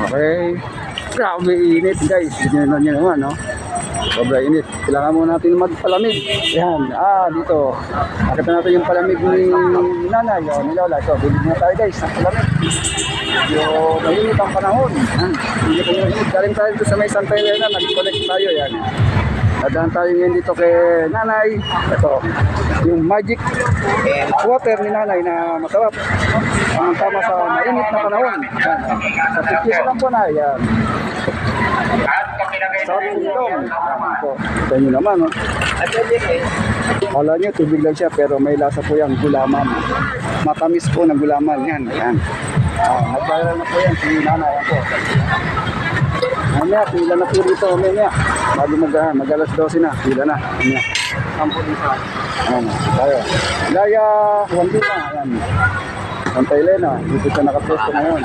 Okay. Grabe init guys. Tignan nyo naman, no? Sobrang init. Kailangan muna natin magpalamig. Yan. Dito. Nakita natin yung palamig ni nanay. O, ni Lola. Ito, bilhin na tayo guys. Ang palamig. Yung mainit ang panahon. Hindi ko yung init. Galing tayo dito sa may Santa Elena. Nag-connect tayo. Yan. Dadaan tayo ngayon dito kay nanay. Ito. Yung magic water ni nanay na masarap. Ang tama sa mainit na panahon. Yan. Sa tikis lang po na. Yan. Sarap yung ilong. Ito nyo naman, no? Kala nyo, tubig lang siya, pero may lasa po yan, gulaman. Matamis po ng gulaman. Yan, yan. Nag-viral na po yan, si nanay. Yan po. Mamaya, pila na po dito. Mamaya, bago mag-alas 12 na. Pila na. Mamaya. Sampo dito. Ayan, tayo. Laya, Juan Luna. Ayan. Santa Elena. Dito siya nakaposto ngayon.